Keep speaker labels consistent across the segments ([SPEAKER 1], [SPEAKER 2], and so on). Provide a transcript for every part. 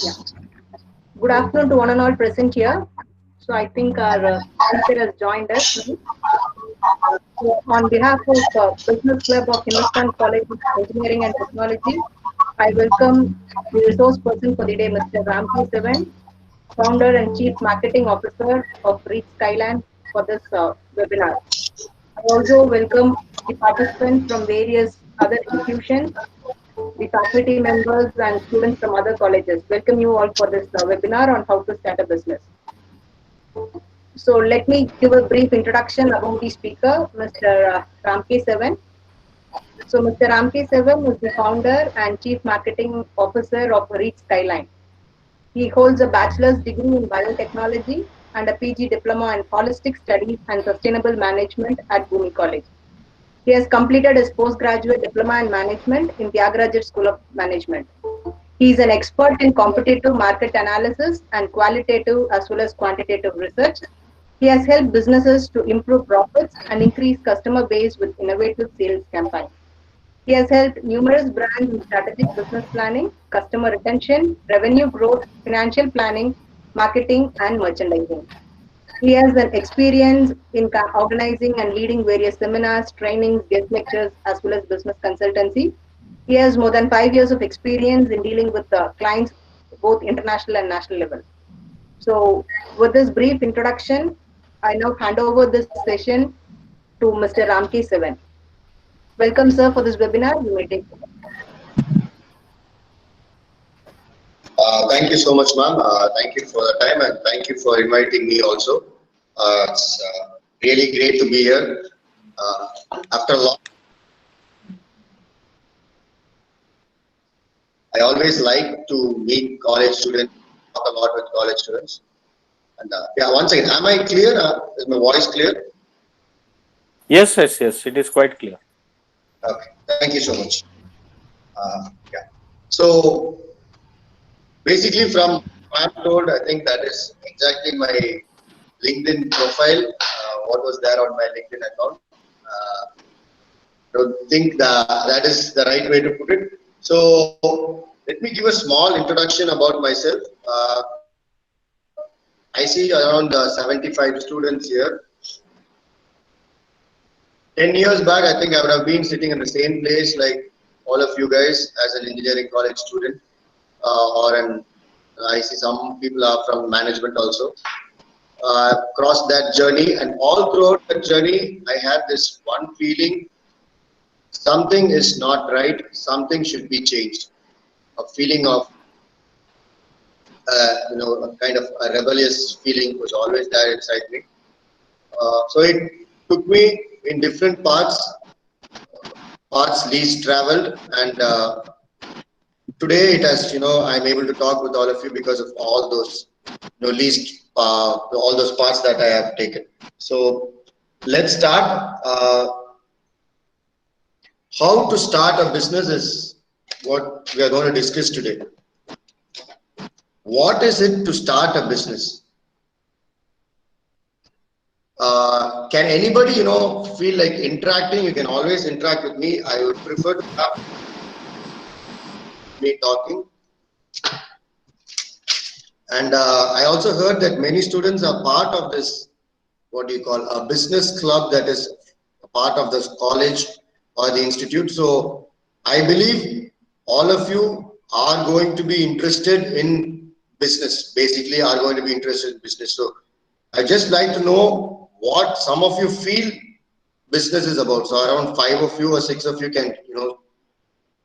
[SPEAKER 1] Yeah. Good afternoon to one and all present here. So I think our speaker has joined us now. So on behalf of Business Club of Hindustan College of Engineering and Technology, I welcome the resource person for the day, Mr. Ramki Seven, founder and chief marketing officer of Reach Skyland for this webinar. I also welcome the participants from various other institutions, the faculty members and students from other colleges. Welcome you all for this webinar on how to start a business. So let me give a brief introduction about the speaker, Mr. Ramke Seven. So Mr. Ramke Seven is the founder and chief marketing officer of Reach Skyline. He holds a bachelor's degree in biotechnology and a PG diploma in holistic studies and sustainable management at Bhumi College. He has completed his postgraduate diploma in management in Tyagaraja School of Management. He is an expert in competitive market analysis and qualitative as well as quantitative research. He has helped businesses to improve profits and increase customer base with innovative sales campaigns. He has helped numerous brands in strategic business planning, customer retention, revenue growth, financial planning, marketing, and merchandising. He has an experience in organizing and leading various seminars, trainings, guest lectures, as well as business consultancy. He has more than 5 years of experience in dealing with clients, both international and national level. So, with this brief introduction, I now hand over this session to Mr. Ramke Seven. Welcome, sir, for this webinar. You may take over.
[SPEAKER 2] Thank you so much, ma'am. Thank you for the time and thank you for inviting me also. It's really great to be here. After a long, I always like to meet college students, talk a lot with college students. And yeah, once again, am I clear? Is my voice clear?
[SPEAKER 3] Yes, yes, yes. It is quite clear.
[SPEAKER 2] Okay, thank you so much. Yeah. So basically, from what I'm told, I think that is exactly my LinkedIn profile. What was there on my LinkedIn account? Don't think that is the right way to put it. So let me give a small introduction about myself. I see around 75 students here. 10 years back, I think I would have been sitting in the same place like all of you guys as an engineering college student, or an I see some people are from management also. Crossed that journey, and all throughout that journey, I had this one feeling: something is not right. Something should be changed. A feeling of a kind of a rebellious feeling was always there inside me. So it took me in different paths least traveled, and today it has, I'm able to talk with all of you because of all those, least all those paths that I have taken. So let's start. How to start a business is what we are going to discuss today. What is it to start a business? Can anybody, feel like interacting? You can always interact with me. I would prefer to have me talking. And I also heard that many students are part of this, what do you call, a business club that is a part of this college or the institute. So I believe all of you are going to be interested in business, basically are going to be interested in business. So I just like to know what some of you feel business is about. So around 5 of you or 6 of you can,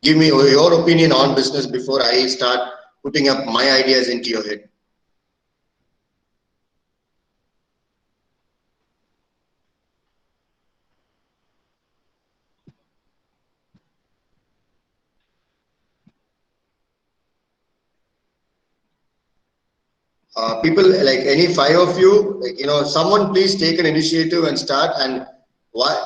[SPEAKER 2] give me your opinion on business before I start putting up my ideas into your head. People, like any 5 of you, someone please take an initiative and start. And why,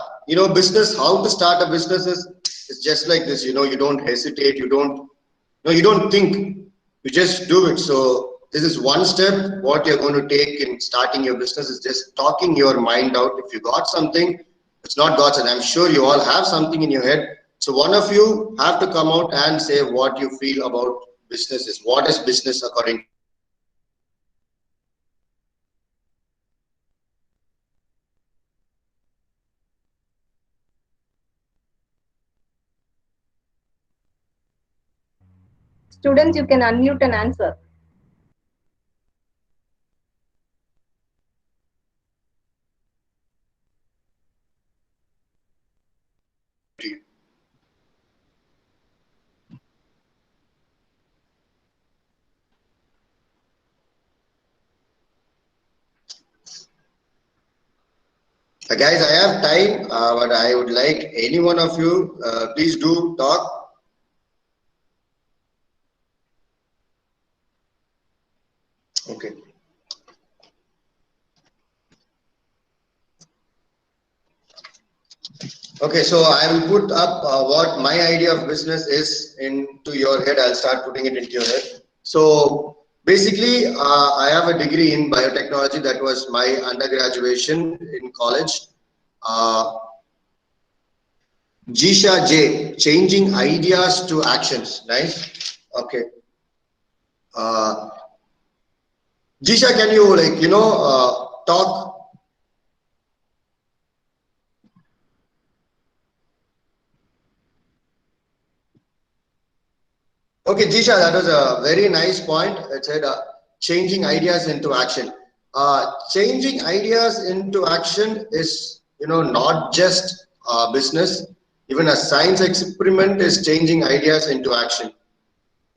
[SPEAKER 2] business, how to start a business is just like this. You don't hesitate, you don't think, you just do it. So this is one step. What you're going to take in starting your business is just talking your mind out. If you got something, it's not God's, and I'm sure you all have something in your head. So one of you have to come out and say what you feel about business is. What is business according to
[SPEAKER 1] Students, you can unmute and answer.
[SPEAKER 2] you? Guys, I have time, but I would like any one of you, please do talk. Okay. Okay, so I will put up what my idea of business is into your head. I'll start putting it into your head. So basically, I have a degree in biotechnology. That was my undergraduation in college. Uh, Jisha J, changing ideas to actions. Nice. Okay. Uh, Jisha, can you talk? Okay, Jisha, that was a very nice point. It said changing ideas into action. Changing ideas into action is, not just business. Even a science experiment is changing ideas into action.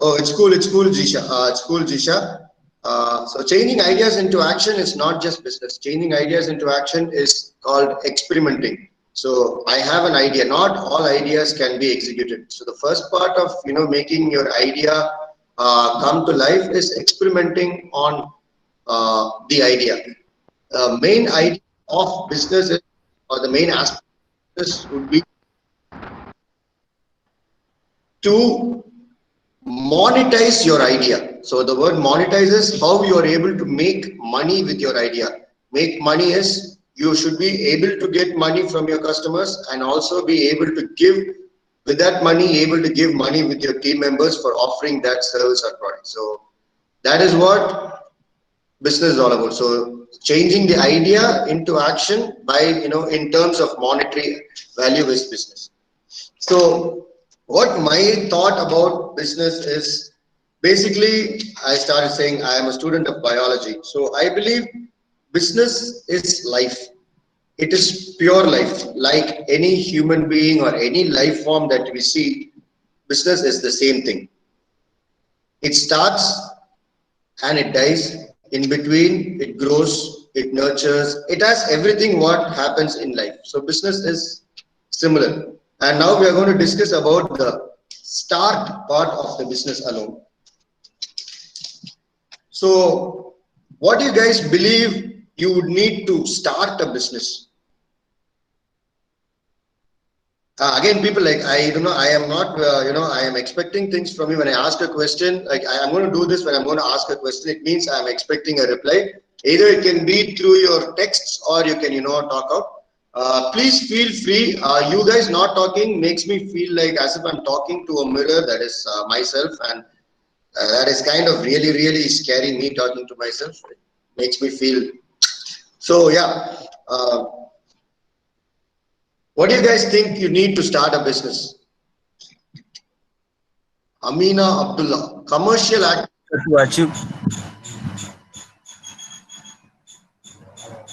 [SPEAKER 2] Oh, it's cool, Jisha. It's cool, Jisha. So changing ideas into action is not just business. Changing ideas into action is called experimenting. So I have an idea. Not all ideas can be executed. So the first part of making your idea come to life is experimenting on the idea. The main idea of business is, or the main aspect of business would be to monetize your idea. So the word monetize is how you are able to make money with your idea. Make money is you should be able to get money from your customers and also be able to give with that money, able to give money with your team members for offering that service or product. So that is what business is all about. So changing the idea into action by in terms of monetary value is business. So what my thought about business is, basically I started saying I am a student of biology. So I believe business is life. It is pure life. Like any human being or any life form that we see, business is the same thing. It starts and it dies. In between, it grows, it nurtures, it has everything what happens in life. So business is similar. And now we are going to discuss about the start part of the business alone. So what do you guys believe you would need to start a business? Again, people, like, I don't know, I am not I am expecting things from you when I ask a question. Like, I'm going to do this when I'm going to ask a question. It means I'm expecting a reply. Either it can be through your texts or you can talk out. Please feel free. You guys not talking makes me feel like as if I'm talking to a mirror, that is myself, and that is kind of really scary, me talking to myself. It makes me feel so. Yeah. What do you guys think you need to start a business? Amina Abdullah, commercial act.
[SPEAKER 4] To achieve,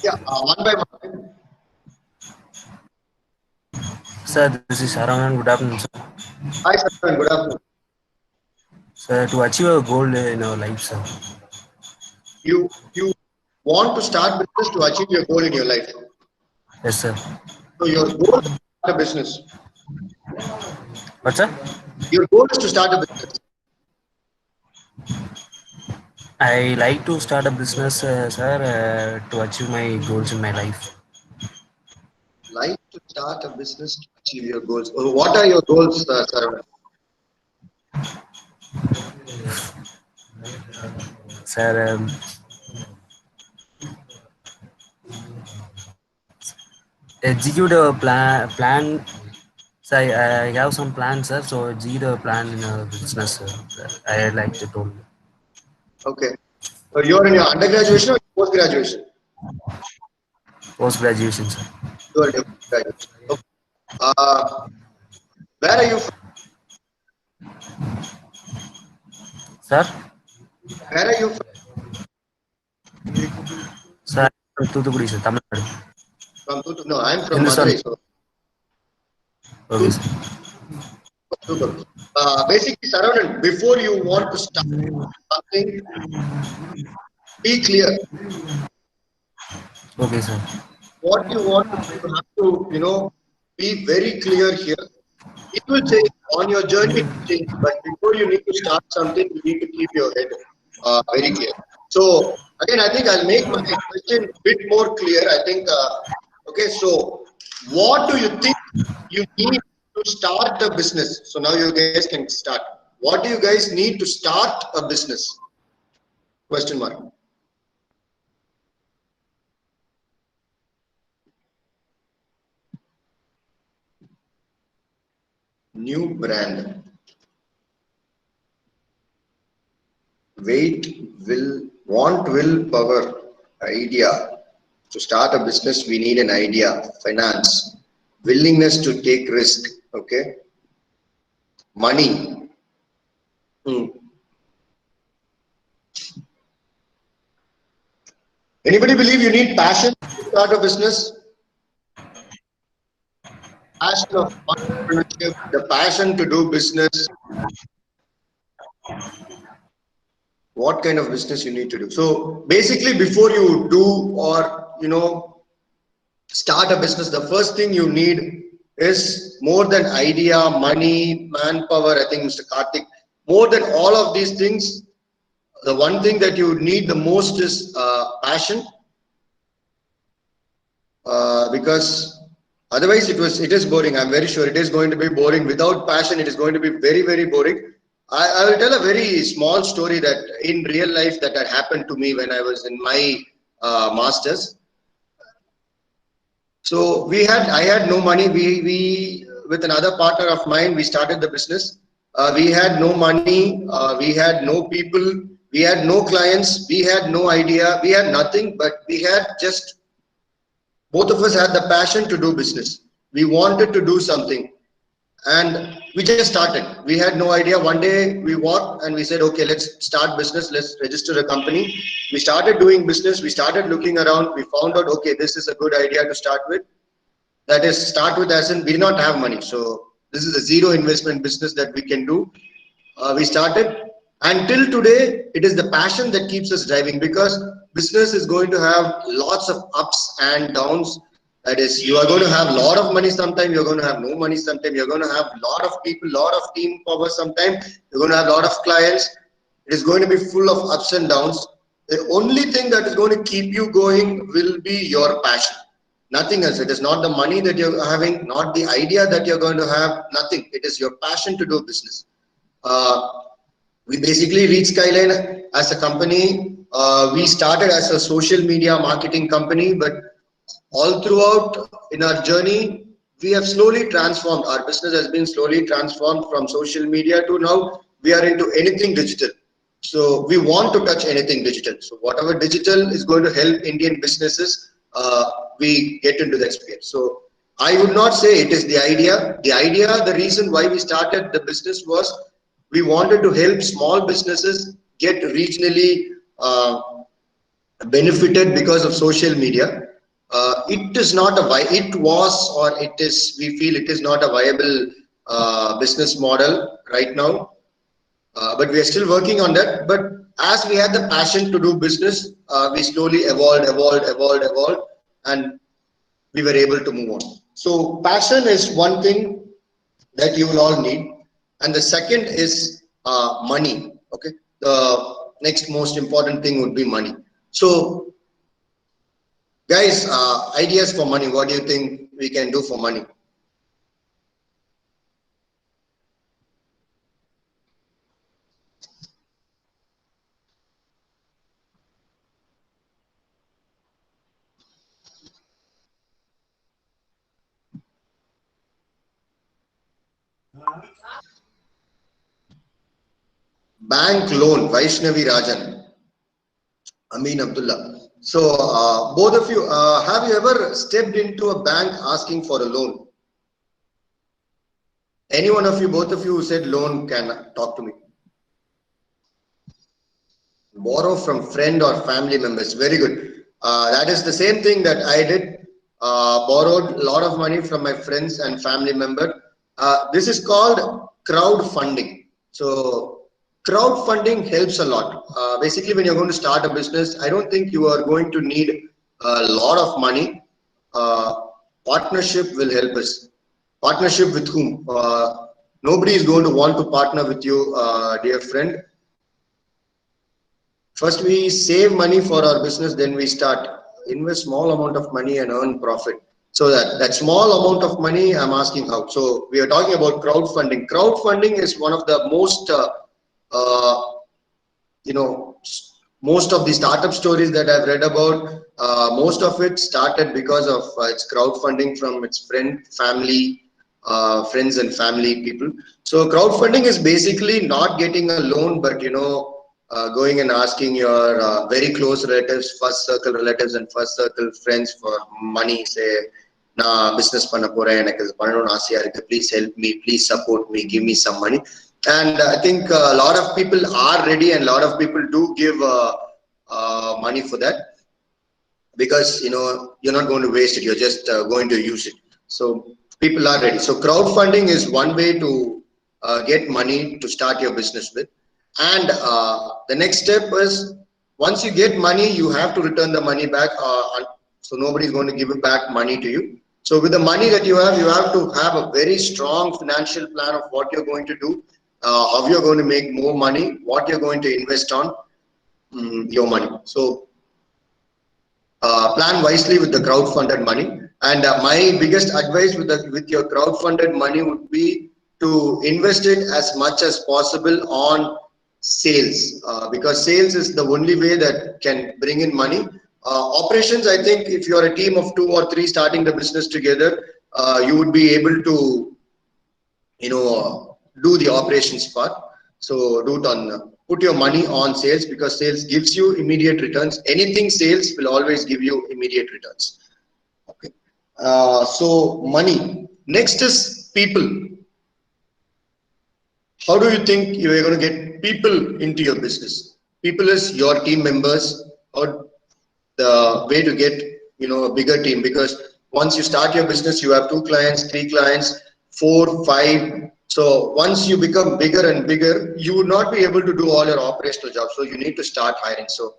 [SPEAKER 2] Yeah, one by one.
[SPEAKER 4] sir, this is Sharaman. Good afternoon, sir.
[SPEAKER 2] Hi, sir. Good afternoon.
[SPEAKER 4] Sir, to achieve a goal in our life, sir.
[SPEAKER 2] You want to start business to achieve your goal in your life.
[SPEAKER 4] Yes, sir.
[SPEAKER 2] So your goal is to start a business.
[SPEAKER 4] What, sir?
[SPEAKER 2] Your goal is to start a business.
[SPEAKER 4] I like to start a business, sir, to achieve my goals in my life.
[SPEAKER 2] Like to start a business to achieve your goals. What are your goals, sir?
[SPEAKER 4] Sir, execute a plan, So I have some plans, sir. So zero plan in a business, sir. I like to tell you.
[SPEAKER 2] Okay. So you're in your undergraduation or post graduation?
[SPEAKER 4] Post graduation, sir.
[SPEAKER 2] You are in your graduation. Okay. Uh, where are you from?
[SPEAKER 4] Sir,
[SPEAKER 2] Where are you from?
[SPEAKER 4] sir, from Thuthukudi, sir, Tamil Nadu.
[SPEAKER 2] From No, I'm from
[SPEAKER 4] Hindustan.
[SPEAKER 2] Madurai. So,
[SPEAKER 4] Okay, sir.
[SPEAKER 2] super. Basically, Saravanan, before you want to start something, be clear.
[SPEAKER 4] Okay, sir.
[SPEAKER 2] What you want to do, you have to, be very clear here. It will change on your journey, it will change. But before you need to start something, you need to keep your head very clear. So again, I think I'll make my question a bit more clear. I think, okay, so what do you think you need to start a business? So now you guys can start. What do you guys need to start a business? Question mark. New brand. Want willpower, idea. To start a business, we need an idea, finance, willingness to take risk, okay, money. Hmm. Anybody believe you need passion to start a business? Passion of entrepreneurship, the passion to do business. What kind of business you need to do? So basically, before you do or start a business, the first thing you need is more than idea, money, manpower. I think Mr. Karthik, more than all of these things, the one thing that you need the most is passion, because otherwise it is boring. I'm very sure it is going to be boring. Without passion, it is going to be very, very boring. I will tell a very small story that in real life that had happened to me when I was in my masters. So I had no money. We with another partner of mine, we started the business. We had no money. We had no people. We had no clients. We had no idea. We had nothing. But we had just both of us had the passion to do business. We wanted to do something, and we just started. We had no idea. One day we walked and we said, okay, let's start business. Let's register a company. We started doing business. We started looking around. We found out, okay, this is a good idea to start with. That is, start with as in we did not have money. So this is a zero investment business that we can do. We started, and till today it is the passion that keeps us driving, because business is going to have lots of ups and downs. That is, you are going to have a lot of money sometime, you're going to have no money sometime, you're going to have a lot of people, lot of team power sometime, you're going to have a lot of clients. It is going to be full of ups and downs. The only thing that is going to keep you going will be your passion. Nothing else. It is not the money that you're having, not the idea that you're going to have, nothing. It is your passion to do business. uh, we basically reached Skyline as a company. We started as a social media marketing company, but all throughout in our journey, we have slowly transformed. Our business has been slowly transformed from social media to now we are into anything digital. So we want to touch anything digital. So whatever digital is going to help Indian businesses, we get into that space. So I would not say it is the idea. The idea, the reason why we started the business was we wanted to help small businesses get regionally benefited because of social media. It is not a it was, or it is, we feel it is not a viable business model right now, but we are still working on that. But as we had the passion to do business, we slowly evolved, and we were able to move on. So passion is one thing that you will all need, and the second is money. Okay, the next most important thing would be money. So guys, ideas for money. What do you think we can do for money? Bank loan, Vaishnavi Rajan, Amin Abdullah. So, both of you, have you ever stepped into a bank asking for a loan? Any one of you, both of you who said loan can talk to me. Borrow from friend or family members. Very good. That is the same thing that I did. Borrowed a lot of money from my friends and family member. This is called crowdfunding. So crowdfunding helps a lot. Basically, when you're going to start a business, I don't think you are going to need a lot of money. Partnership will help us. Partnership with whom? Nobody is going to want to partner with you, dear friend. First, we save money for our business, then we start. Invest small amount of money and earn profit. So that small amount of money, I'm asking how. So we are talking about crowdfunding. Crowdfunding is one of the most, most of the startup stories that I've read about. Most of it started because of its crowdfunding from its friends and family people. So crowdfunding is basically not getting a loan, but going and asking your very close relatives, first circle relatives and first circle friends for money. Say, na business panna poren, enakku pananum aasaiya irukku, please help me, please support me, give me some money. And I think a lot of people are ready, and a lot of people do give money for that, because you're not going to waste it, you're just going to use it. So people are ready. So crowdfunding is one way to get money to start your business with. And the next step is, once you get money, you have to return the money back. So nobody is going to give it back money to you. So with the money that you have to have a very strong financial plan of what you're going to do, how you're going to make more money, what you're going to invest on your money. So plan wisely with the crowdfunded money. And my biggest advice with your crowdfunded money would be to invest it as much as possible on sales, because sales is the only way that can bring in money. Operations, I think if you're a team of 2 or 3 starting the business together, you would be able to do the operations part. So do it on put your money on sales, because sales gives you immediate returns. Anything sales will always give you immediate returns. Okay. So money. Next is people. How do you think you're going to get people into your business? People is your team members, or the way to get a bigger team, because once you start your business, you have 2 clients, 3 clients, 4, 5. So once you become bigger and bigger, you would not be able to do all your operational jobs. So you need to start hiring. So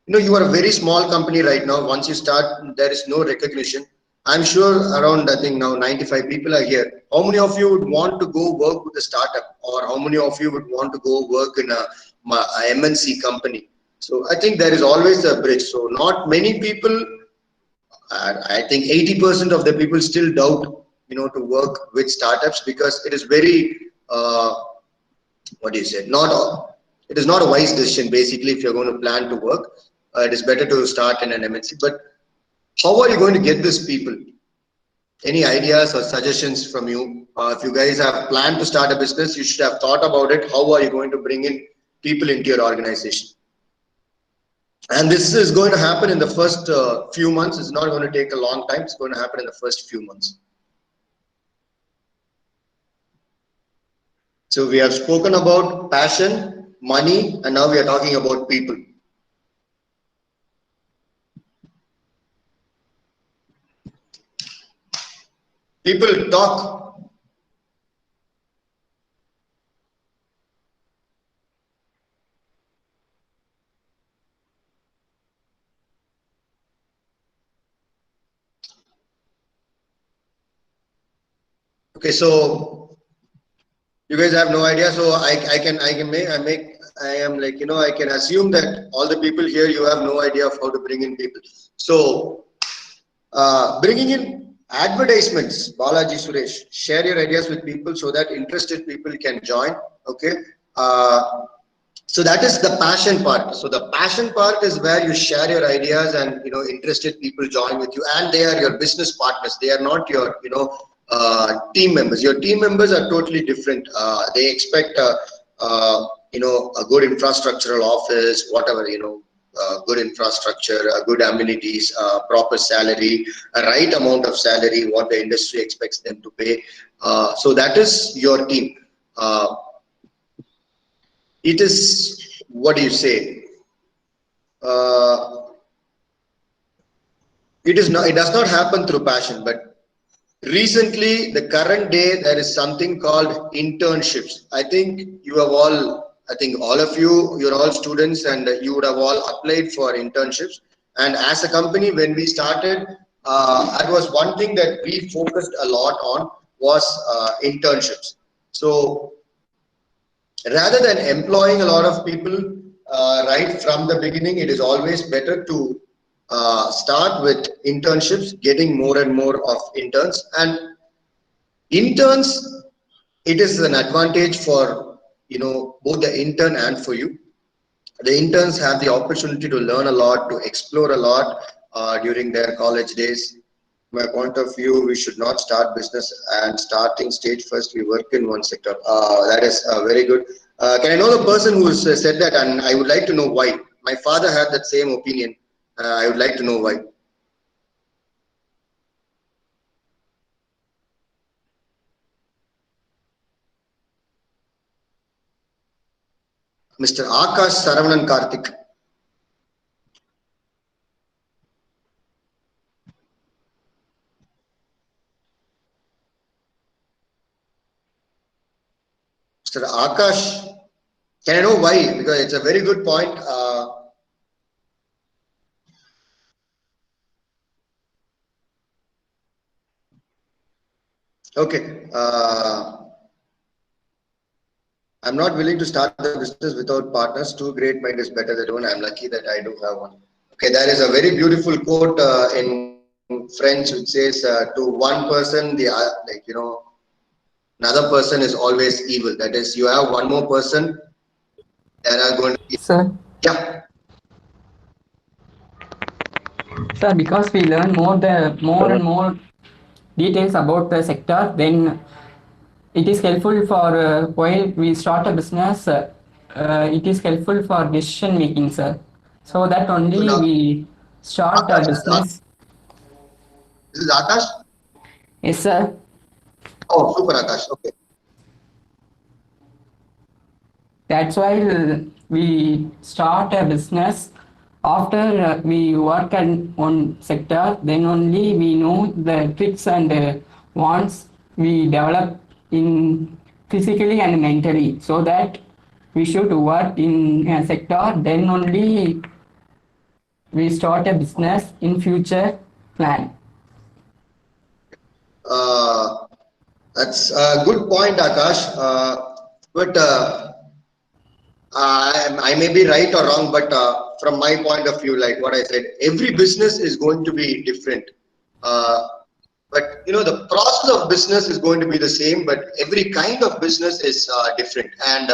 [SPEAKER 2] you are a very small company right now. Once you start, there is no recognition. I'm sure around, I think now 95 people are here. How many of you would want to go work with a startup, or how many of you would want to go work in a MNC company? So I think there is always a bridge. So not many people, I think 80% of the people still doubt, to work with startups, because it is very, it is not a wise decision. Basically, if you're going to plan to work, it is better to start in an MNC. But how are you going to get these people? Any ideas or suggestions from you? If you guys have planned to start a business, you should have thought about it. How are you going to bring in people into your organization? And this is going to happen in the first few months. It's not going to take a long time. It's going to happen in the first few months. So we have spoken about passion, money, and now we are talking about people. People talk. Okay, so you guys have no idea. So I can assume that all the people here, you have no idea of how to bring in people. So bringing in advertisements, Balaji Suresh, share your ideas with people so that interested people can join. Okay. So that is the passion part. So the passion part is where you share your ideas, and interested people join with you, and they are your business partners. They are not your team members. Your team members are totally different. They expect a good infrastructural office, whatever, good infrastructure, good amenities, proper salary, a right amount of salary, what the industry expects them to pay. So that is your team. It is, what do you say? It does not happen through passion, but recently, the current day, there is something called internships. I think all of you, you're all students and you would have all applied for internships. And as a company, when we started, that was one thing that we focused a lot on was internships. So rather than employing a lot of people right from the beginning, it is always better to start with internships, getting more and more of interns. And interns, it is an advantage for both the intern and for you. The interns have the opportunity to learn a lot, to explore a lot during their college days. From my point of view, we should not start business and starting stage first. We work in one sector. That is very good. Can I know the person who said that? And I would like to know why. My father had that same opinion. I would like to know why. Mr. Akash Saravanan Karthik. Mr. Akash, can I know why? Because it's a very good point. Okay. I'm not willing to start the business without partners. Two great minds is better than one. I'm lucky that I do have one. Okay, there is a very beautiful quote in French which says, "To one person, another person is always evil." That is, you have one more person, there are going to be.
[SPEAKER 5] Sir,
[SPEAKER 2] Yeah.
[SPEAKER 5] sir, because we learn more and more details about the sector, then it is helpful for while we start a business. It is helpful for decision making, sir. So that only
[SPEAKER 2] So now,
[SPEAKER 5] we start a
[SPEAKER 2] Akash,
[SPEAKER 5] business.
[SPEAKER 2] this is Akash.
[SPEAKER 5] Yes, sir.
[SPEAKER 2] Oh, super Akash. Okay.
[SPEAKER 5] That's why we start a business. After we work in one sector, then only we know the tricks and wants we develop in physically and mentally, so that we should work in a sector, then only we start a business in future plan.
[SPEAKER 2] That's a good point, Akash. But I may be right or wrong, but from my point of view, like what I said, every business is going to be different. But the process of business is going to be the same, but every kind of business is different. And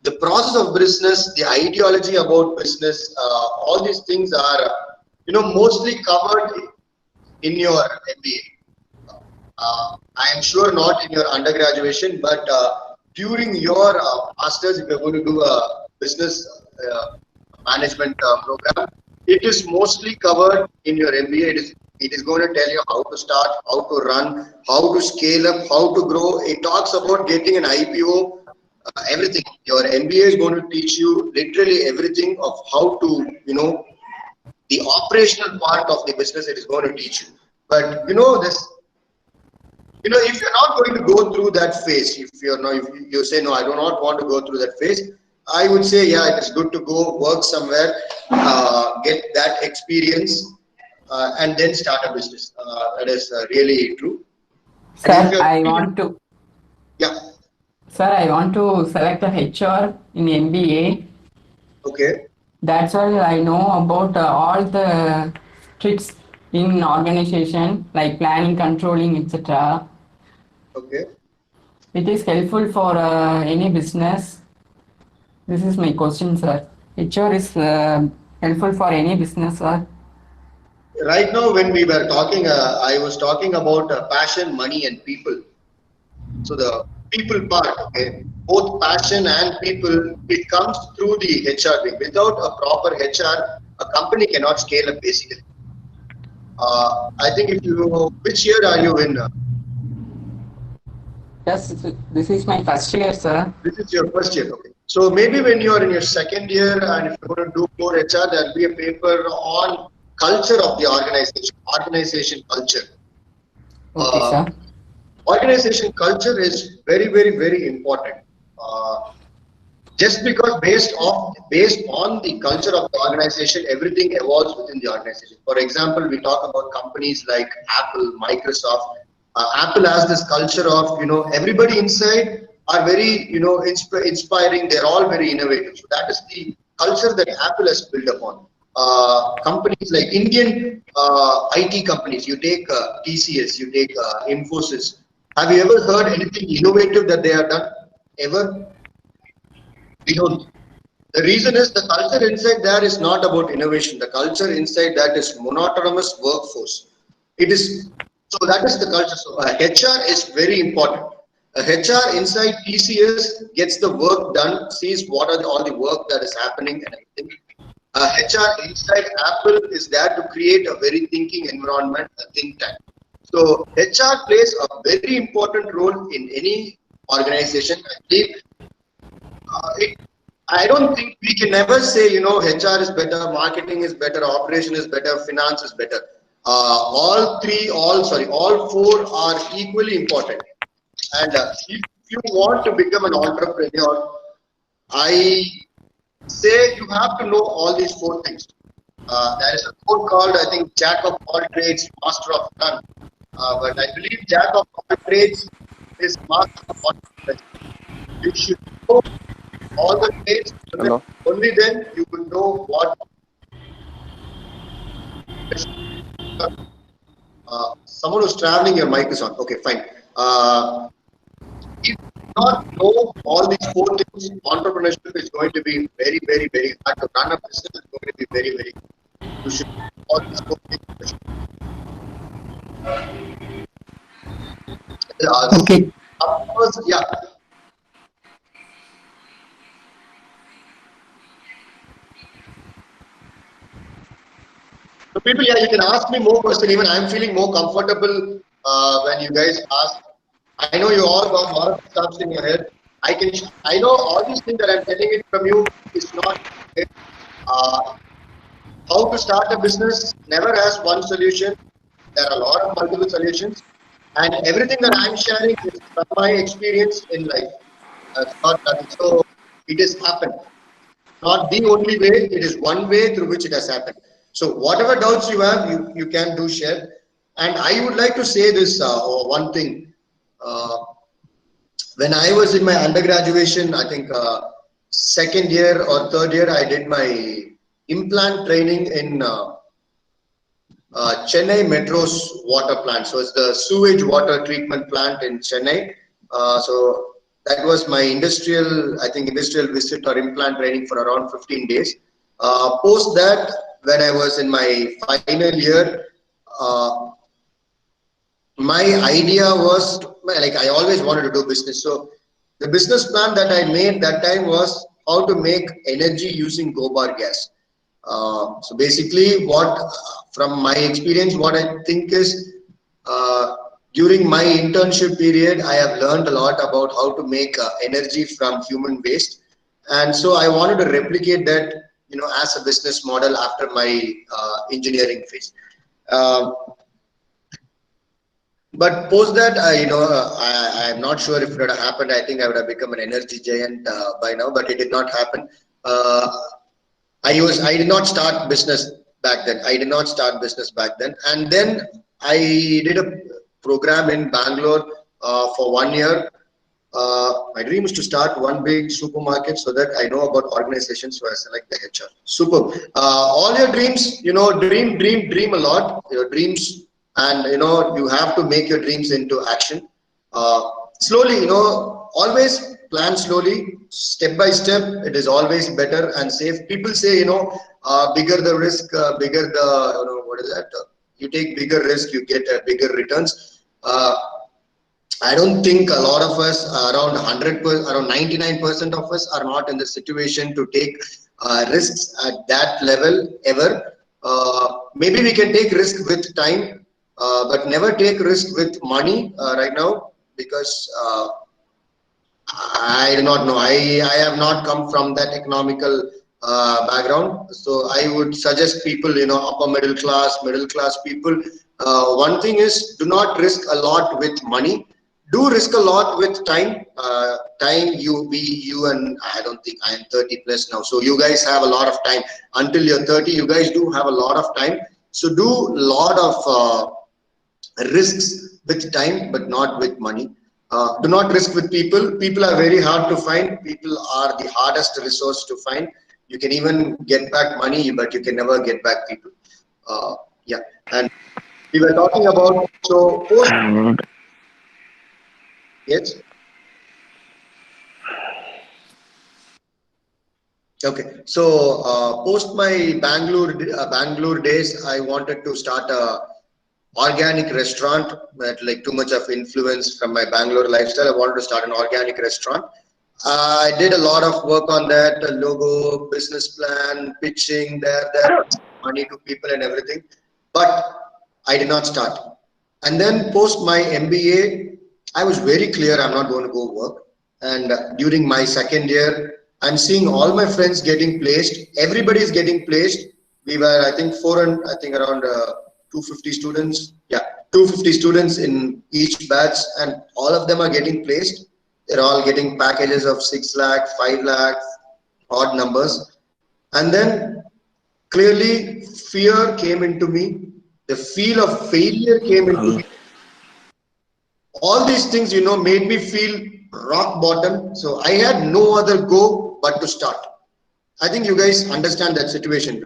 [SPEAKER 2] the process of business, the ideology about business, all these things are, mostly covered in your MBA. I am sure not in your undergraduation, but during your masters, if you're going to do a business management program, it is mostly covered in your MBA. It is going to tell you how to start, how to run, how to scale up, how to grow. It talks about getting an IPO, everything. Your MBA is going to teach you literally everything of how to, the operational part of the business. It is going to teach you. But if you're not going to go through that phase, if you say no, I do not want to go through that phase, I would say, yeah, it is good to go work somewhere, get that experience, and then start a business. That is really true.
[SPEAKER 5] Sir, I want to.
[SPEAKER 2] Yeah.
[SPEAKER 5] Sir, I want to select a HR in MBA.
[SPEAKER 2] Okay.
[SPEAKER 5] That's why I know about all the tricks in organization, like planning, controlling, etc.
[SPEAKER 2] Okay.
[SPEAKER 5] It is helpful for any business. This is my question, sir. HR is helpful for any business, sir.
[SPEAKER 2] right now when we were talking, I was talking about passion, money, and people. So the people part, okay, both passion and people, it comes through the HR wing. Without a proper HR, a company cannot scale up basically. I think if you, which year are you in?
[SPEAKER 5] Yes, this is my first year, sir.
[SPEAKER 2] This is your first year, okay. So maybe when you are in your second year and if you're going to do core HR, there'll be a paper on culture of the organization culture.
[SPEAKER 5] Okay, sir.
[SPEAKER 2] Organization culture is very, very, very important. Just because based on the culture of the organization, everything evolves within the organization. For example, we talk about companies like Apple, Microsoft. Apple has this culture of, everybody inside are very, inspiring. They're all very innovative. So that is the culture that Apple has built upon. Companies like Indian IT companies, you take TCS, you take Infosys. Have you ever heard anything innovative that they have done? Ever? We don't. The reason is the culture inside there is not about innovation. The culture inside that is monotonous workforce. It is, so that is the culture. So HR is very important. HR inside TCS gets the work done, sees what are all the work that is happening and everything. HR inside Apple is there to create a very thinking environment, a think tank. So HR plays a very important role in any organization. I believe I don't think we can never say, HR is better, marketing is better, operation is better, finance is better. All four are equally important. And if you want to become an entrepreneur, I say you have to know all these four things. There is a quote called, I think, Jack of all trades, master of none. But I believe Jack of all trades is master of all trades. You should know all the trades.
[SPEAKER 3] Hello.
[SPEAKER 2] Only then you will know what. Someone who's traveling, your mic is on. Okay, fine. If you do not know all these four things, entrepreneurship is going to be very, very, very hard to run a business. Is going to be very, very. You should know all these four things.
[SPEAKER 5] Okay.
[SPEAKER 2] Of course, yeah. So people, yeah, you can ask me more questions. Even I'm feeling more comfortable when you guys ask. I know you all got a lot of stuff in your head. I know all these things that I'm telling it from you is not. How to start a business never has one solution. There are a lot of multiple solutions, and everything that I'm sharing is from my experience in life. It's not nothing. So it has happened. Not the only way, it is one way through which it has happened. So whatever doubts you have, you can do share. And I would like to say this one thing. When I was in my undergraduation, I think second year or third year, I did my implant training in Chennai Metro's water plant. So it's the sewage water treatment plant in Chennai. So that was my industrial visit or implant training for around 15 days. Post that, when I was in my final year, my idea was, like, I always wanted to do business. So the business plan that I made that time was how to make energy using gobar gas. So basically, from my experience, what I think is, during my internship period, I have learned a lot about how to make energy from human waste. And so I wanted to replicate that, as a business model after my engineering phase. But post that, I'm not sure if it would have happened. I think I would have become an energy giant by now, but it did not happen. I did not start business back then. And then I did a program in Bangalore for 1 year. My dream is to start one big supermarket so that I know about organizations, so I select the HR. Super. All your dreams, dream a lot. Your dreams, and you have to make your dreams into action. Slowly, always plan slowly, step by step. It is always better and safe. People say, bigger the risk, bigger the what is that? You take bigger risk, you get bigger returns. I don't think a lot of us, around 100%, around 99% of us are not in the situation to take risks at that level ever. Maybe we can take risk with time, but never take risk with money right now, because I do not know. I have not come from that economical background. So I would suggest people, upper middle class people. One thing is, do not risk a lot with money. Do risk a lot with time. You and I don't think I am 30 plus now. So you guys have a lot of time until you're 30. You guys do have a lot of time. So do a lot of risks with time, but not with money. Do not risk with people. People are very hard to find. People are the hardest resource to find. You can even get back money, but you can never get back people. Yeah. And we were talking about, so post, yes. Okay. So post my Bangalore days, I wanted to start a organic restaurant, but like too much of influence from my Bangalore lifestyle. I wanted to start an organic restaurant. I did a lot of work on that, logo, business plan, pitching, there, money to people and everything. But I did not start. And then post my MBA, I was very clear I'm not going to go work. And during my second year, I'm seeing all my friends getting placed. Everybody is getting placed. We were, I think, around 250 students. Yeah, 250 students in each batch, and all of them are getting placed. They're all getting packages of 6 lakh, 5 lakh, odd numbers. And then clearly fear came into me. The feel of failure came into me. All these things, made me feel rock bottom. So I had no other go but to start. I think you guys understand that situation.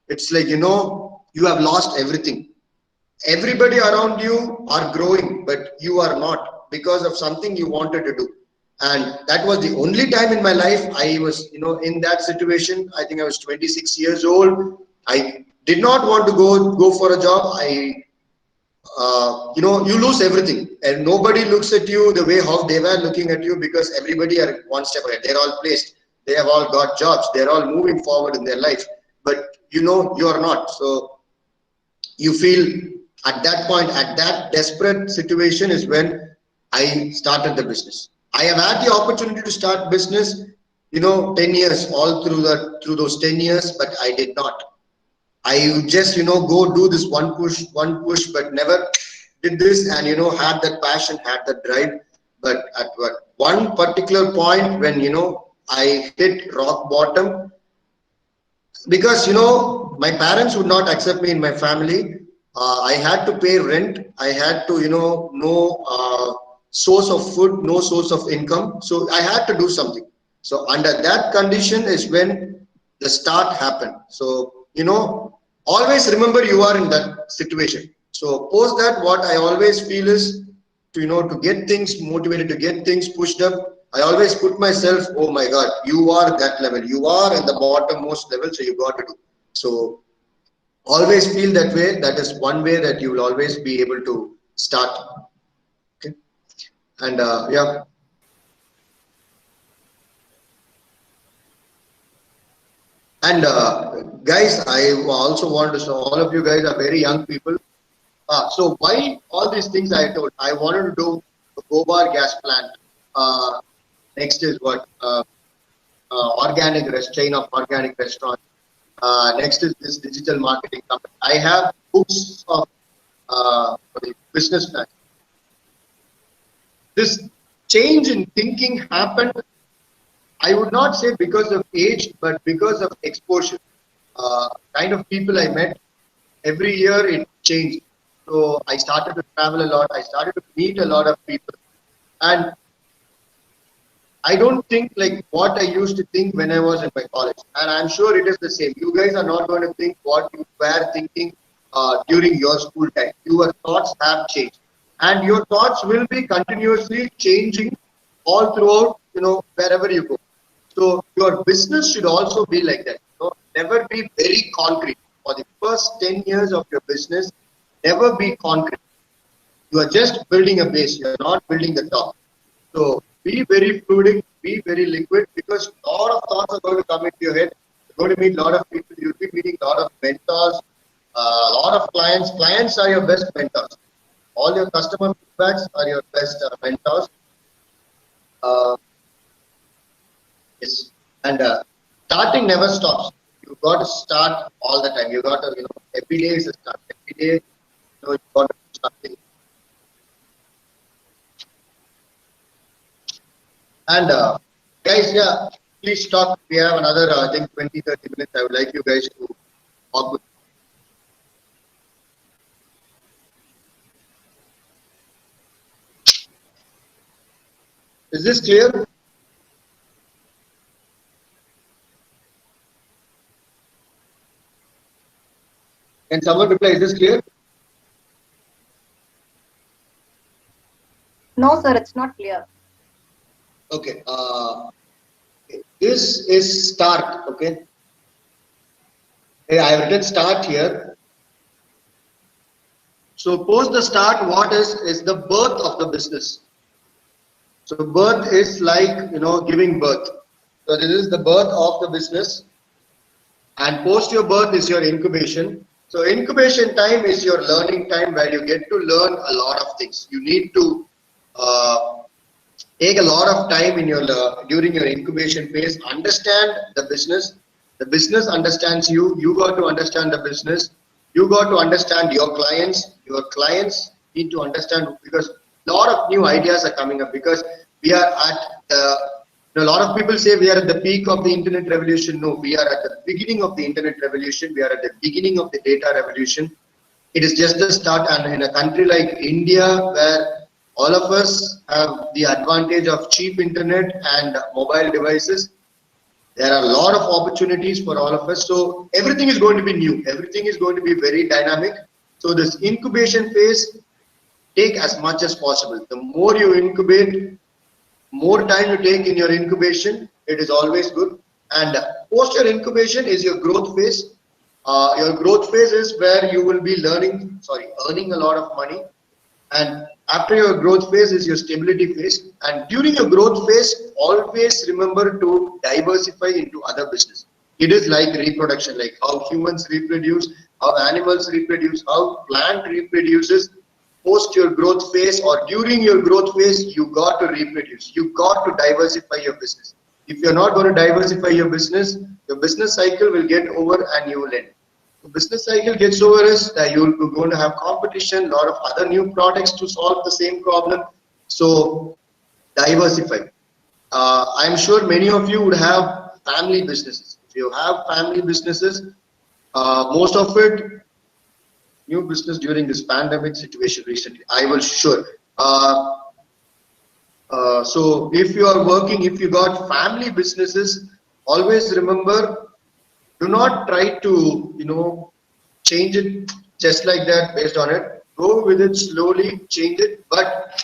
[SPEAKER 2] It's like, you have lost everything. Everybody around you are growing, but you are not, because of something you wanted to do. And that was the only time in my life I was, in that situation. I think I was 26 years old. I did not want to go for a job. You lose everything, and nobody looks at you the way how they were looking at you, because everybody are one step ahead. They're all placed. They have all got jobs. They're all moving forward in their life. But you are not. So you feel at that point, at that desperate situation is when I started the business. I have had the opportunity to start business, 10 years, all through those 10 years, but I did not. I would just, go do this one push, but never did this, and, had that passion, had that drive. But at one particular point when, I hit rock bottom, because, my parents would not accept me in my family. I had to pay rent. I had to, no source of food, no source of income. So I had to do something. So under that condition is when the start happened. So, always remember you are in that situation. So post that, what I always feel is to get things motivated, to get things pushed up. I always put myself, oh my God, you are that level. You are in the bottommost level. So you got to do. So always feel that way. That is one way that you will always be able to start. Okay. And yeah. And guys, I also want to show, all of you guys are very young people. So why all these things I told? I wanted to do a Gobar gas plant. Next is what? Chain of organic restaurants. Next is this digital marketing company. I have books of business plan. This change in thinking happened, I would not say because of age, but because of exposure. Kind of people I met, every year it changed. So I started to travel a lot. I started to meet a lot of people. And I don't think like what I used to think when I was in my college. And I'm sure it is the same. You guys are not going to think what you were thinking during your school time. Your thoughts have changed. And your thoughts will be continuously changing all throughout, wherever you go. So your business should also be like that. Never be very concrete. for the first 10 years of your business never be concrete. You are just building a base. You are not building the top. So be very fluid, be very liquid, because a lot of thoughts are going to come into your head. You're going to meet a lot of people. You'll be meeting a lot of mentors, a lot of clients. Clients are your best mentors. All your customer feedbacks are your best mentors. Yes, and starting never stops. You got to start all the time. You got to, every day is a start. Every day, you got to do something. And guys, yeah, please talk. We have another, I think, 20-30 minutes. I would like you guys to talk with. Is this clear? Can someone reply? Is this clear?
[SPEAKER 1] No, sir, it's not clear.
[SPEAKER 2] Okay. This is start. Okay. Hey, I have written start here. So post the start, what is the birth of the business. So birth is like, giving birth. So this is the birth of the business, and post your birth is your incubation. So incubation time is your learning time, where you get to learn a lot of things. You need to take a lot of time in your during your incubation phase. Understand the business understands you. You got to understand the business. You got to understand your clients. Your clients need to understand, because a lot of new ideas are coming up, because we are at a lot of people say we are at the peak of the internet revolution. No, we are at the beginning of the internet revolution. We are at the beginning of the data revolution. It is just the start. And in a country like India, where all of us have the advantage of cheap internet and mobile devices, there are a lot of opportunities for all of us. So everything is going to be new. Everything is going to be very dynamic. So this incubation phase, take as much as possible. The more you incubate, more time you take in your incubation, it is always good. And post your incubation is your growth phase. Your growth phase is where you will be earning a lot of money. And after your growth phase is your stability phase. And during your growth phase, always remember to diversify into other business. It is like reproduction, like how humans reproduce, how animals reproduce, how plant reproduces. Post your growth phase or during your growth phase, you got to reproduce. You got to diversify your business. If you're not going to diversify your business cycle will get over and you will end. The business cycle gets over is that you're going to have competition, a lot of other new products to solve the same problem. So diversify. I'm sure many of you would have family businesses. If you have family businesses, most of it, new business during this pandemic situation recently, I was sure. So if you are working, if you got family businesses, always remember, do not try to, change it just like that based on it. Go with it slowly, change it. But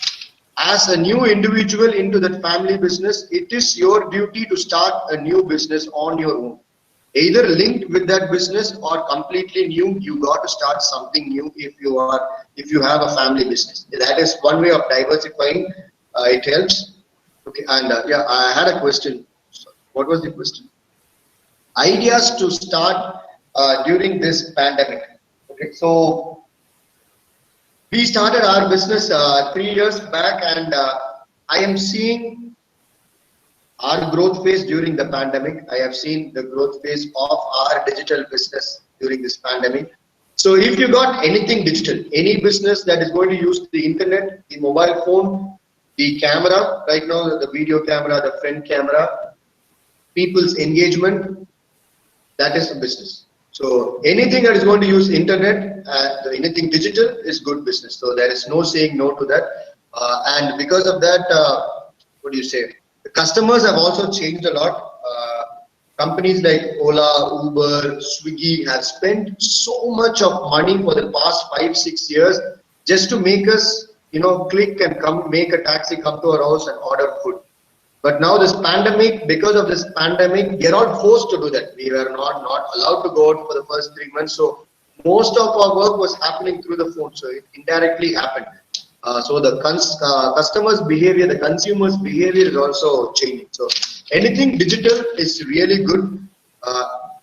[SPEAKER 2] as a new individual into that family business, it is your duty to start a new business on your own. Either linked with that business or completely new. You got to start something new if you have a family business. That is one way of diversifying. It helps. Okay, and yeah, I had a question. What was the question? Ideas to start during this pandemic. Okay, so we started our business 3 years back, and I am seeing our growth phase during the pandemic. I have seen the growth phase of our digital business during this pandemic. So if you got anything digital, any business that is going to use the internet, the mobile phone, the camera, right now the video camera, the front camera, people's engagement, that is the business. So anything that is going to use internet, anything digital is good business. So there is no saying no to that. And because of that, what do you say? The customers have also changed a lot. Companies like Ola, Uber, Swiggy have spent so much of money for the past 5-6 years just to make us, click and come, make a taxi come to our house and order food. But now this pandemic, because of this pandemic, we are all forced to do that. We were not allowed to go out for the first 3 months. So most of our work was happening through the phone. So it indirectly happened. So the customers' behavior, the consumers' behavior is also changing. So anything digital is really good.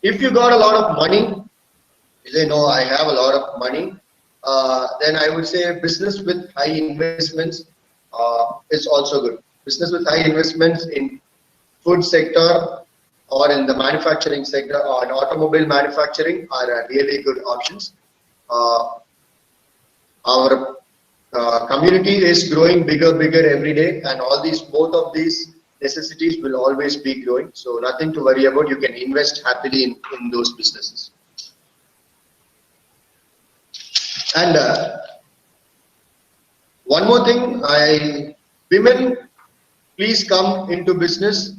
[SPEAKER 2] If you got a lot of money, you say, no, I have a lot of money, then I would say business with high investments is also good. Business with high investments in food sector or in the manufacturing sector or in automobile manufacturing are really good options. Our community is growing bigger every day, and both of these necessities will always be growing. So nothing to worry about. You can invest happily in those businesses. And one more thing, women, please come into business.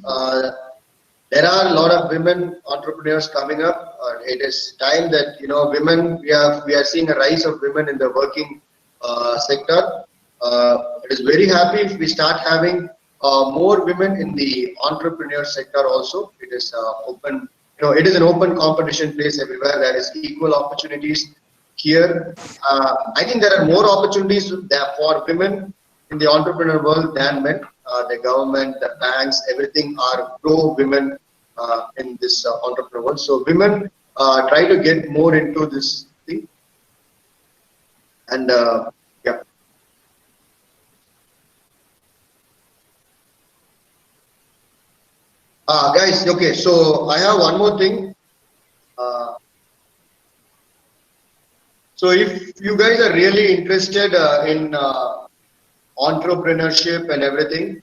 [SPEAKER 2] There are a lot of women entrepreneurs coming up. It is time that women. We are seeing a rise of women in the working sector. It is very happy if we start having more women in the entrepreneur sector also. It is open. It is an open competition place everywhere. There is equal opportunities here. I think there are more opportunities for women in the entrepreneur world than men. The government, the banks, everything are pro women in this entrepreneur world. So women try to get more into this thing. And yeah. Guys, okay, so I have one more thing. So if you guys are really interested in entrepreneurship and everything,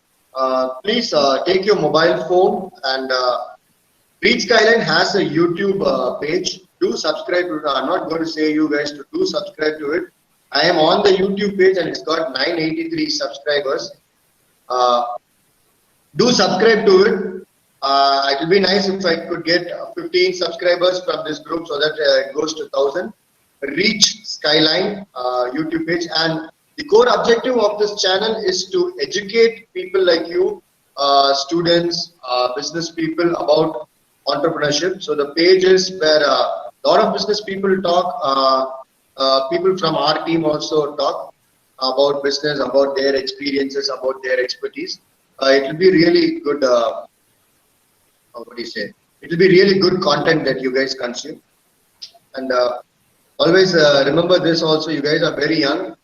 [SPEAKER 2] please take your mobile phone and Reach Skyline has a YouTube page. Do subscribe to it. I'm not going to say you guys to do subscribe to it. I am on the YouTube page and it's got 983 subscribers. Do subscribe to it. It will be nice if I could get 15 subscribers from this group so that it goes to 1,000. Reach Skyline YouTube page, and the core objective of this channel is to educate people like you, students, business people about entrepreneurship. So the page is where a lot of business people talk. People from our team also talk about business, about their experiences, about their expertise. It will be really good. What do you say? It will be really good content that you guys consume. And always remember this also. You guys are very young.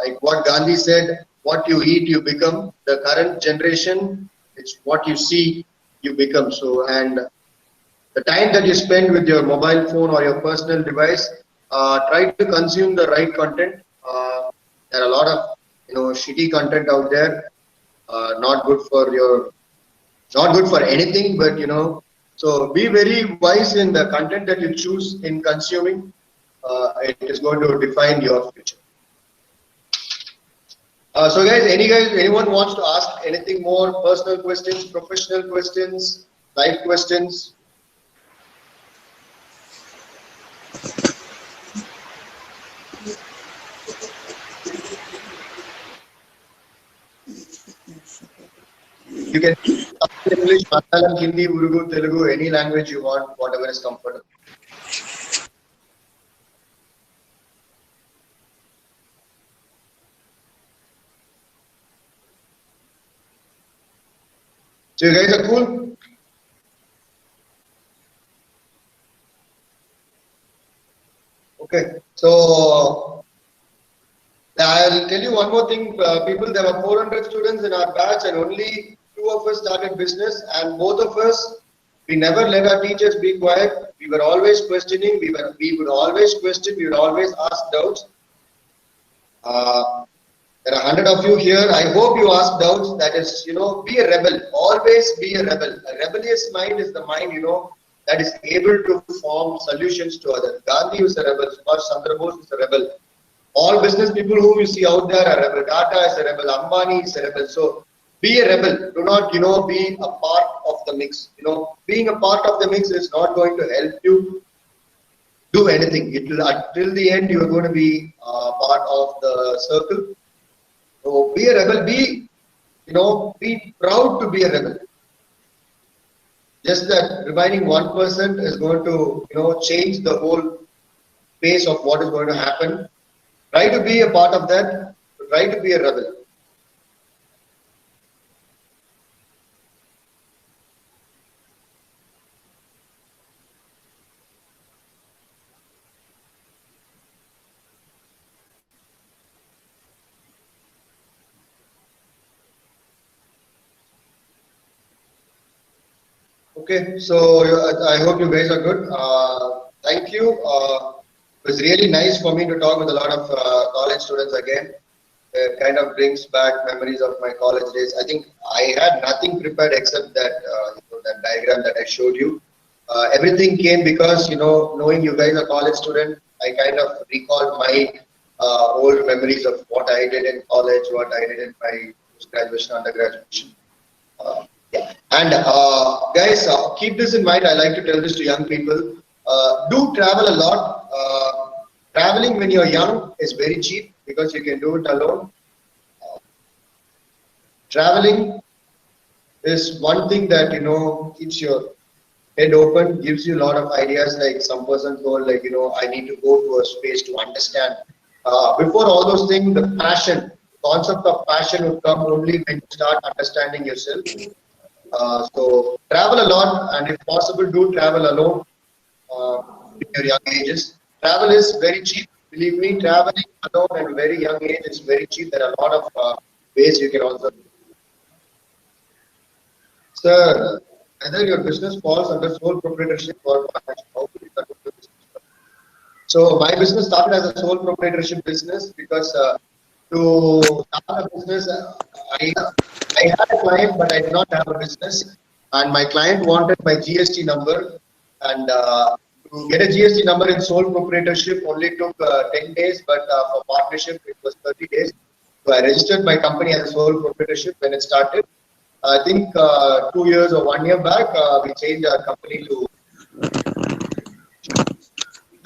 [SPEAKER 2] Like what Gandhi said, what you eat, you become. The current generation, it's what you see, you become. So, and the time that you spend with your mobile phone or your personal device, try to consume the right content. There are a lot of shitty content out there, not good for anything. But so be very wise in the content that you choose in consuming. It is going to define your future. So guys, anyone wants to ask anything more? Personal questions, professional questions, life questions? You can English, Malayalam, Hindi, Urdu, Telugu, any language you want, whatever is comfortable. So you guys are cool? Okay, so I'll tell you one more thing, people. There were 400 students in our batch and only 2 of us started business, and both of us, we never let our teachers be quiet. We were always questioning, we would always question, we would always ask doubts. There are 100 of you here. I hope you ask doubts. That is, be a rebel. Always be a rebel. A rebellious mind is the mind, that is able to form solutions to others. Gandhi is a rebel. Subhash Chandra Bose is a rebel. All business people whom you see out there are rebel. Tata is a rebel. Ambani is a rebel. So be a rebel. Do not, be a part of the mix. Being a part of the mix is not going to help you do anything. It will, until the end, you are going to be part of the circle. So be a rebel. Be be proud to be a rebel. Just that reminding 1% is going to, change the whole pace of what is going to happen. Try to be a part of that. Try to be a rebel. Okay, so I hope you guys are good. Thank you. It was really nice for me to talk with a lot of college students again. It kind of brings back memories of my college days. I think I had nothing prepared except that that diagram that I showed you. Everything came because knowing you guys are college student, I kind of recalled my old memories of what I did in college, what I did in my post graduation, undergraduation. Uh, yeah. And guys, keep this in mind. I like to tell this to young people. Do travel a lot. Traveling when you're young is very cheap because you can do it alone. Traveling is one thing that keeps your head open, gives you a lot of ideas. Like some person told, like I need to go to a space to understand. Before all those things, the passion, concept of passion would come only when you start understanding yourself. So travel a lot, and if possible, do travel alone in your young ages. Travel is very cheap. Believe me, traveling alone at a very young age is very cheap. There are a lot of ways you can also. Sir, whether your business falls under sole proprietorship or partnership, how do you conduct your business? So my business started as a sole proprietorship business because to start a business, I I had a client, but I did not have a business, and my client wanted my GST number, and to get a GST number in sole proprietorship only took 10 days, but for partnership it was 30 days. So I registered my company as a sole proprietorship when it started. I think 2 years or 1 year back, we changed our company to.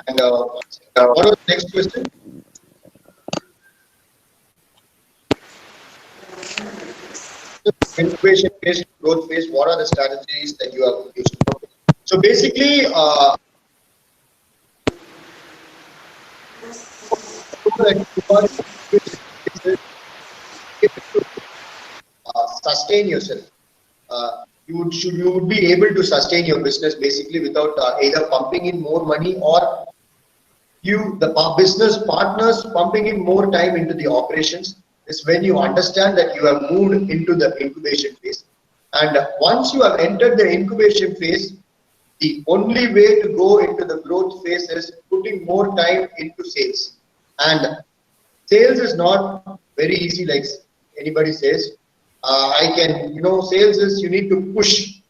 [SPEAKER 2] And what was the next question? Incubation phase, growth phase. What are the strategies that you have used? So basically, sustain yourself. You would be able to sustain your business basically without either pumping in more money or business partners pumping in more time into the operations. Is when you understand that you have moved into the incubation phase, and once you have entered the incubation phase, the only way to go into the growth phase is putting more time into sales. And sales is not very easy, like anybody says. Sales is you need to push.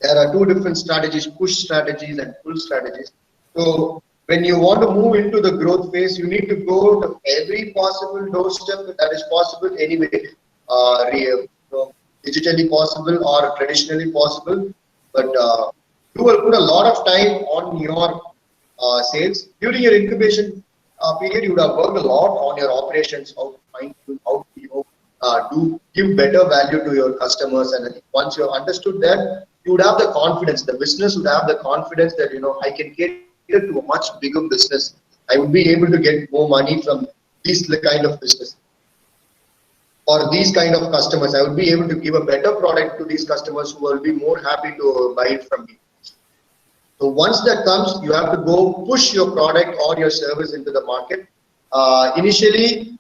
[SPEAKER 2] There are two different strategies: push strategies and pull strategies. So when you want to move into the growth phase, you need to go to every possible doorstep that is possible anyway, digitally possible or traditionally possible. But you will put a lot of time on your sales. During your incubation period, you would have worked a lot on your operations, how to find people, how to do give better value to your customers. And once you have understood that, you would have the confidence. The business would have the confidence that I can cater to a much bigger business. I would be able to get more money from this kind of business or these kind of customers. I would be able to give a better product to these customers who will be more happy to buy it from me. So once that comes, you have to go push your product or your service into the market. Initially,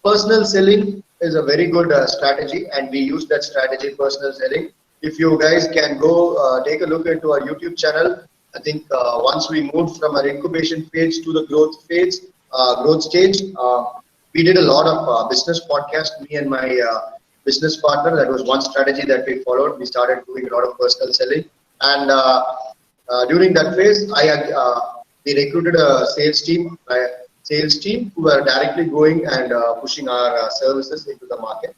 [SPEAKER 2] personal selling is a very good strategy, and we use that strategy, personal selling. If you guys can go take a look into our YouTube channel, I think once we moved from our incubation phase to the growth phase, growth stage, we did a lot of business podcasts. Me and my business partner, that was one strategy that we followed. We started doing a lot of personal selling, and during that phase, we recruited a sales team who were directly going and pushing our services into the market.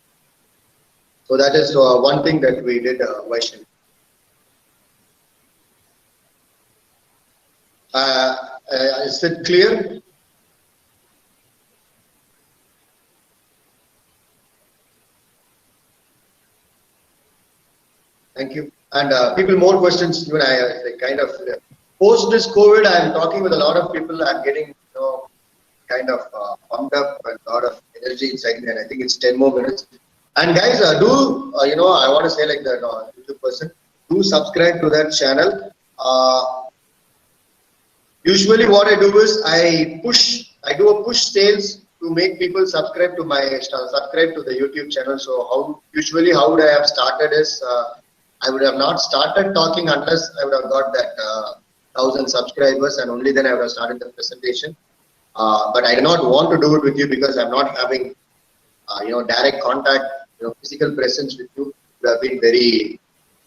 [SPEAKER 2] So that is one thing that we did, Vaishnavi. Is it clear? Thank you. And people, more questions. Even I kind of post this COVID, I'm talking with a lot of people. I'm getting kind of pumped up and a lot of energy inside me. And I think it's 10 more minutes. And guys, I want to say like the YouTube person, do subscribe to that channel. Usually, what I do is I do a push sales to make people subscribe to the YouTube channel. So how would I have started is I would have not started talking unless I would have got that 1,000 subscribers, and only then I would have started the presentation. But I do not want to do it with you because I'm not having direct contact, physical presence with you. It would have been very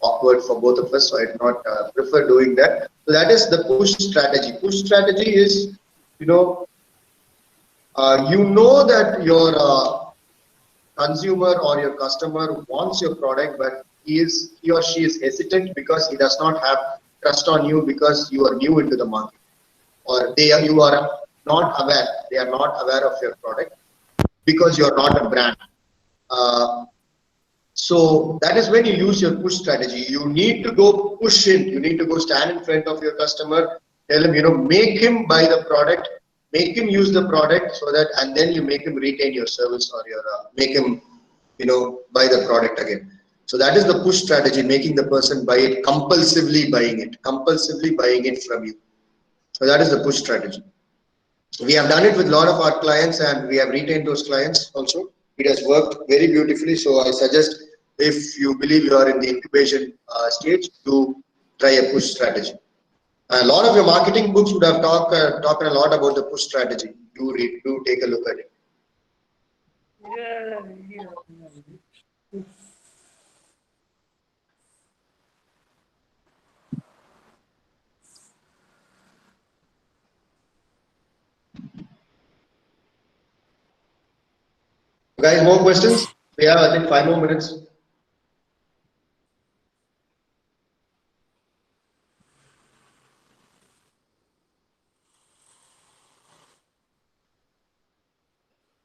[SPEAKER 2] awkward for both of us, so I do not prefer doing that. So that is the push strategy. Push strategy is, that your consumer or your customer wants your product, but he or she is hesitant because he does not have trust on you because you are new into the market, or you are not aware. They are not aware of your product because you are not a brand. So that is when you use your push strategy. You need to go push in. You need to go stand in front of your customer, tell him, make him buy the product, make him use the product, so that, and then you make him retain your service, or make him, buy the product again. So that is the push strategy, making the person buy it, compulsively buying it from you. So that is the push strategy. We have done it with a lot of our clients, and we have retained those clients also. It has worked very beautifully. So I suggest, if you believe you are in the incubation stage, to try a push strategy. A lot of your marketing books would have talked a lot about the push strategy. Do take a look at it. Guys, more questions? We have, I think, 5 more minutes.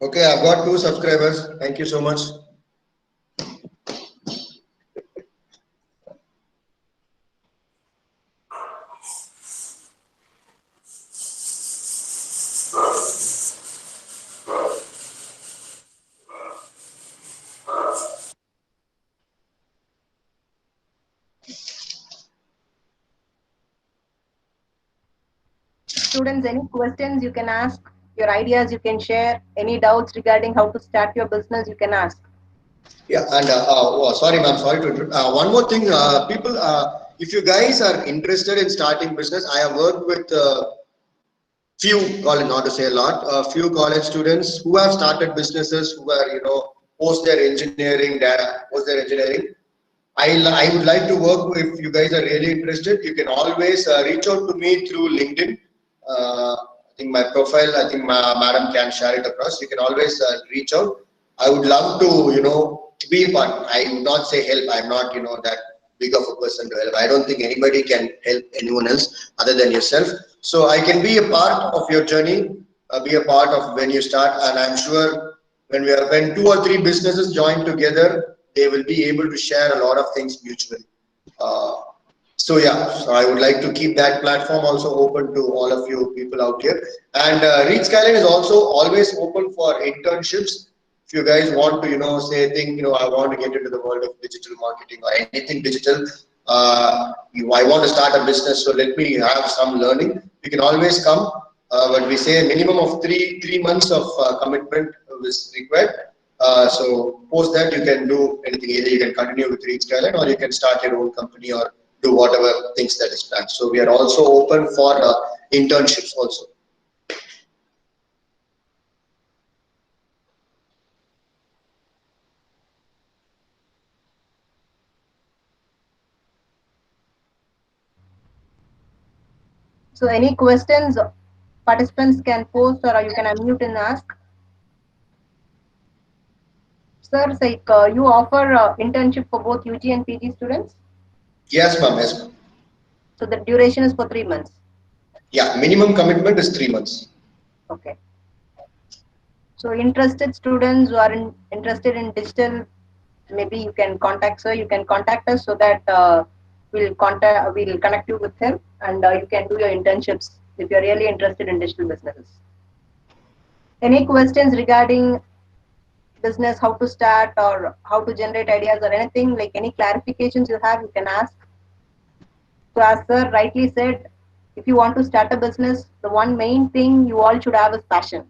[SPEAKER 2] Okay, I've got 2 subscribers. Thank you so much.
[SPEAKER 1] Students, any questions you can ask, your ideas you can share, any doubts regarding how to start your business you can ask.
[SPEAKER 2] Yeah, and sorry ma'am, sorry to interrupt. One more thing, people, if you guys are interested in starting business, I have worked with few college, not to say a lot, few college students who have started businesses, who are post their engineering. I would like to work. If you guys are really interested, you can always reach out to me through LinkedIn. I think my profile, I think madam can share it across. You can always reach out. I would love to be a part. I would not say help. I'm not that big of a person to help. I don't think anybody can help anyone else other than yourself. So I can be a part of your journey, be a part of when you start, and I'm sure when 2 or 3 businesses join together, they will be able to share a lot of things mutually. So I would like to keep that platform also open to all of you people out here. And Reach Skyline is also always open for internships. If you guys want to, I want to get into the world of digital marketing or anything digital, I want to start a business, so let me have some learning. You can always come, but we say a minimum of three months of commitment is required. So post that, you can do anything. Either you can continue with Reach Skyline, or you can start your own company, or do whatever things that is planned. So we are also open for internships also.
[SPEAKER 1] So any questions participants can post, or you can unmute and ask. Sir, you offer internship for both UG and PG students?
[SPEAKER 2] Yes, ma'am. Yes, ma'am.
[SPEAKER 1] So the duration is for 3 months?
[SPEAKER 2] Yeah, minimum commitment is 3 months.
[SPEAKER 1] Okay. So interested students who are interested in digital maybe you can contact sir. You can contact us so that we'll connect you with him, and you can do your internships if you're really interested in digital businesses. Any questions regarding business, how to start or how to generate ideas or anything, like any clarifications you have, you can ask. So as sir rightly said, if you want to start a business, the one main thing you all should have is passion.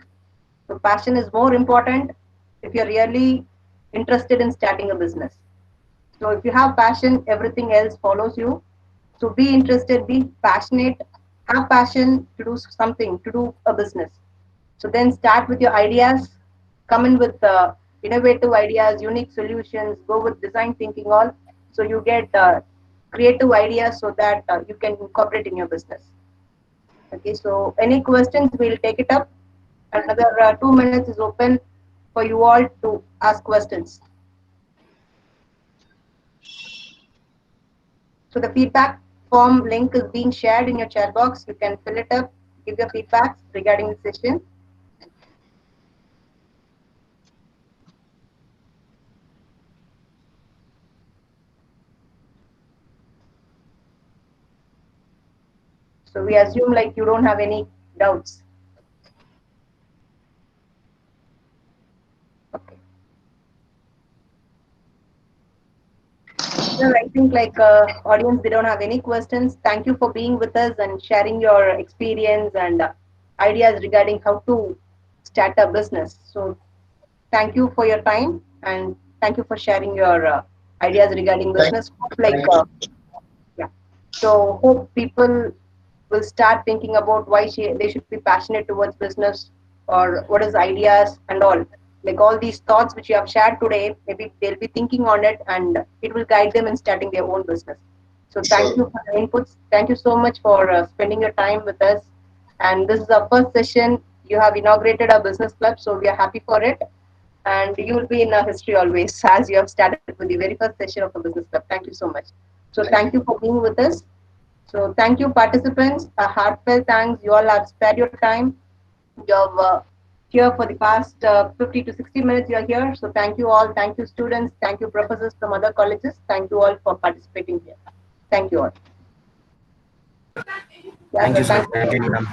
[SPEAKER 1] So passion is more important if you're really interested in starting a business. So if you have passion, everything else follows you. So be interested, be passionate, have passion to do something, to do a business. So then start with your ideas, come in with innovative ideas, unique solutions, go with design thinking all. So you get creative ideas so that you can incorporate in your business. Okay, so any questions, we'll take it up. Another 2 minutes is open for you all to ask questions. So the feedback form link is being shared in your chat box. You can fill it up, give your feedbacks regarding the session. So we assume like you don't have any doubts. Okay. Well, I think like audience, they don't have any questions. Thank you for being with us and sharing your experience and ideas regarding how to start a business. So thank you for your time and thank you for sharing your ideas regarding
[SPEAKER 2] Thank,
[SPEAKER 1] business. Hope like
[SPEAKER 2] thank you.
[SPEAKER 1] yeah. So hope people will start thinking about why they should be passionate towards business or what is ideas and all. Like all these thoughts which you have shared today, maybe they'll be thinking on it and it will guide them in starting their own business. So thank you
[SPEAKER 2] Sure.
[SPEAKER 1] for the inputs. Thank you so much for spending your time with us. And this is our first session. You have inaugurated our business club, so we are happy for it. And you will be in our history always as you have started with the very first session of the business club. Thank you so much. So thank
[SPEAKER 2] Thank
[SPEAKER 1] you
[SPEAKER 2] you.
[SPEAKER 1] for being with us. So thank you, participants. A heartfelt thanks. You all have spared your time. You're here for the past 50 to 60 minutes. You're here. So thank you all. Thank you, students. Thank you, professors from other colleges. Thank you all for participating here. Thank you all. Yeah,
[SPEAKER 4] Thank
[SPEAKER 1] sir.
[SPEAKER 4] you, sir.
[SPEAKER 1] Thank
[SPEAKER 4] Thank you,
[SPEAKER 1] you.
[SPEAKER 4] madam.